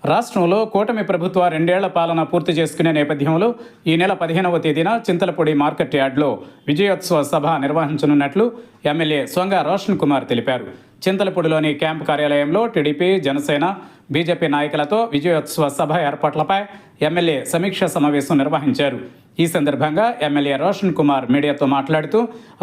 రాష్ట్రంలో కూటమి ప్రభుత్వ 2 ఏళ్ల పాలన పూర్తి చేసుకునే నేపథ్యంలో ఈ నెల 15వ తేదీన చింతలపూడి మార్కెట్ యార్డ్లో విజయోత్సవ సభ నిర్వహించనున్నట్లు ఎమ్మెల్యే సొంగ రోషన్ కుమార్ తెలిపారు. చింతలపూడిలోని క్యాంపు కార్యాలయంలో టీడీపీ, జనసేన, బీజేపీ నాయకులతో విజయోత్సవ సభ ఏర్పాట్లపై ఎమ్మెల్యే సమీక్షా సమావేశం నిర్వహించారు. ఈ సందర్భంగా ఎమ్మెల్యే రోషన్ కుమార్ మీడియాతో మాట్లాడుతూ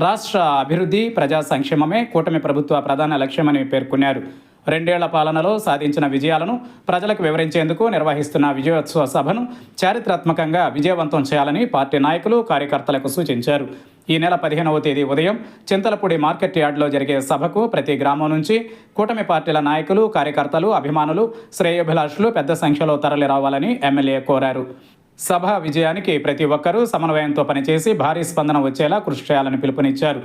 రాష్ట్ర అభివృద్ధి, ప్రజా సంక్షేమమే కూటమి ప్రభుత్వ ప్రధాన లక్ష్యమని పేర్కొన్నారు. 2 ఏళ్ల పాలనలో సాధించిన విజయాలను ప్రజలకు వివరించేందుకు నిర్వహిస్తున్న విజయోత్సవ సభను చారిత్రాత్మకంగా విజయవంతం చేయాలని పార్టీ నాయకులు, కార్యకర్తలకు సూచించారు. ఈ నెల 15వ తేదీ ఉదయం చింతలపూడి మార్కెట్ యార్డ్లో జరిగే సభకు ప్రతి గ్రామం నుంచి కూటమి పార్టీల నాయకులు, కార్యకర్తలు, అభిమానులు, శ్రేయోభిలాషులు పెద్ద సంఖ్యలో తరలి రావాలని ఎమ్మెల్యే కోరారు. సభ విజయానికి ప్రతి ఒక్కరూ సమన్వయంతో పనిచేసి భారీ స్పందన వచ్చేలా కృషి చేయాలని పిలుపునిచ్చారు.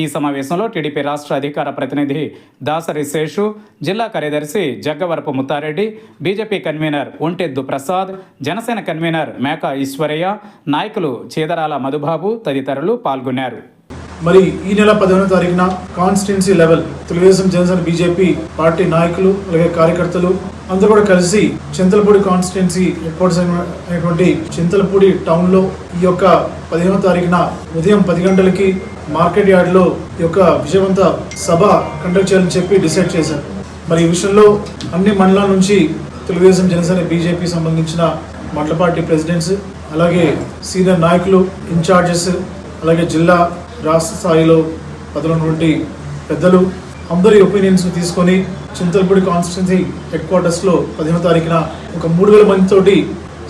ఈ సమావేశంలో టీడీపీ రాష్ట్ర అధికార ప్రతినిధి దాసరి శేషు, జిల్లా కార్యదర్శి Jaggavarapu Muthareddy, BJP convener Ontteddu Prasad, Janasena convener Meka Eswaraiah, నాయకులు చీదరాల మధుబాబు తదితరులు పాల్గొన్నారు. మరి ఈ నెల 15వ తారీఖున constituency level Telugu Desam, Janasena, BJP party నాయకులు అలాగే కార్యకర్తలు అందరూ కూడా కలిసి చింతలపూడి కాన్స్టిట్యున్సీ హెడ్ క్వార్టర్స్ అయినటువంటి చింతలపూడి టౌన్ లో ఈ యొక్క 15వ తారీఖున ఉదయం 10 గంటలకి మార్కెట్ యార్డ్ లో ఈ యొక్క విజయవంత సభ కండక్ట్ చేయాలని చెప్పి డిసైడ్ చేశారు. మరి ఈ విషయంలో అన్ని మండలాల నుంచి తెలుగుదేశం, జనసేన, బీజేపీ సంబంధించిన మండల పార్టీ ప్రెసిడెంట్స్, అలాగే సీనియర్ నాయకులు, ఇన్ఛార్జెస్, అలాగే జిల్లా, రాష్ట్ర స్థాయిలో పదవున్నటువంటి పెద్దలు అందరి ఒపీనియన్స్ తీసుకొని చింతలపూడి కాన్స్టిట్యున్సీ హెడ్ క్వార్టర్స్లో 15వ తారీఖున ఒక 3000 మందితోటి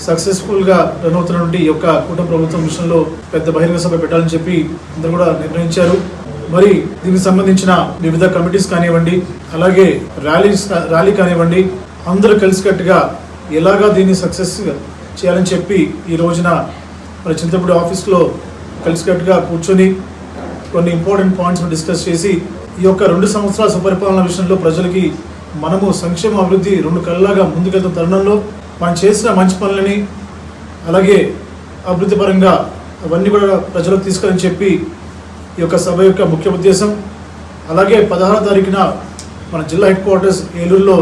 సక్సెస్ఫుల్గా రన్ అవుతున్నటువంటి ఈ యొక్క కూటమి ప్రభుత్వం విషయంలో పెద్ద బహిరంగ సభ పెట్టాలని చెప్పి అందరూ కూడా నిర్ణయించారు. మరి దీనికి సంబంధించిన వివిధ కమిటీస్ కానివ్వండి, అలాగే ర్యాలీ కానివ్వండి, అందరూ కలిసికట్టుగా ఎలాగా దీన్ని సక్సెస్ చేయాలని చెప్పి ఈ రోజున మరి చింతలపూడి ఆఫీస్లో కలిసికట్టుగా కూర్చొని కొన్ని ఇంపార్టెంట్ పాయింట్స్ డిస్కస్ చేసి ఈ యొక్క 2 సంవత్సరాల సుపరిపాలన విషయంలో ప్రజలకి మనము సంక్షేమ అభివృద్ధి 2 కళ్ళలాగా ముందుకెళ్తున్న తరుణంలో మనం చేసిన మంచి పనులని అలాగే అభివృద్ధి పరంగా అవన్నీ కూడా ప్రజలకు తీసుకెళ్ళని చెప్పి ఈ యొక్క సభ యొక్క ముఖ్య ఉద్దేశం. అలాగే 16వ తారీఖున మన జిల్లా హెడ్ క్వార్టర్స్ ఏలూరులో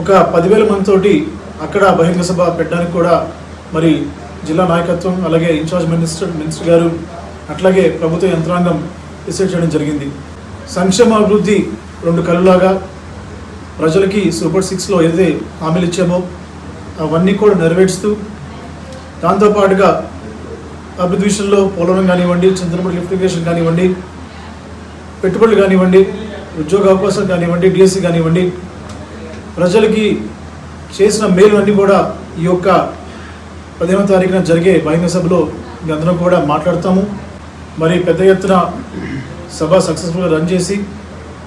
ఒక 10,000 మందితోటి అక్కడ బహిరంగ సభ పెట్టడానికి కూడా మరి జిల్లా నాయకత్వం, అలాగే ఇన్ఛార్జ్ మినిస్టర్ గారు, అట్లాగే ప్రభుత్వ యంత్రాంగం డిసైడ్ చేయడం జరిగింది. సంక్షేమ అభివృద్ధి 2 కళ్ళలాగా ప్రజలకి సూపర్ 6లో ఏదైతే హామీలు ఇచ్చామో అవన్నీ కూడా నెరవేరుస్తూ దాంతోపాటుగా అభివృద్ధి విషయంలో పోలవరం కానివ్వండి, చింతలపూడి లిఫ్ట్ ఇరిగేషన్ కానివ్వండి, పెట్టుబడులు కానివ్వండి, ఉద్యోగ అవకాశాలు కానివ్వండి, డిఎస్సి కానివ్వండి, ప్రజలకి చేసిన మేలు అన్నీ కూడా ఈ యొక్క 15వ తారీఖున జరిగే బహిరంగ సభలో అందరం కూడా మాట్లాడతాము. మరి పెద్ద ఎత్తున సభ సక్సెస్ఫుల్గా రన్ చేసి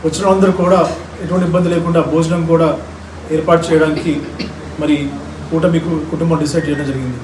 వచ్చిన అందరూ కూడా ఎటువంటి ఇబ్బంది లేకుండా భోజనం కూడా ఏర్పాటు చేయడానికి మరి కూటమి కుటుంబం డిసైడ్ చేయడం జరిగింది.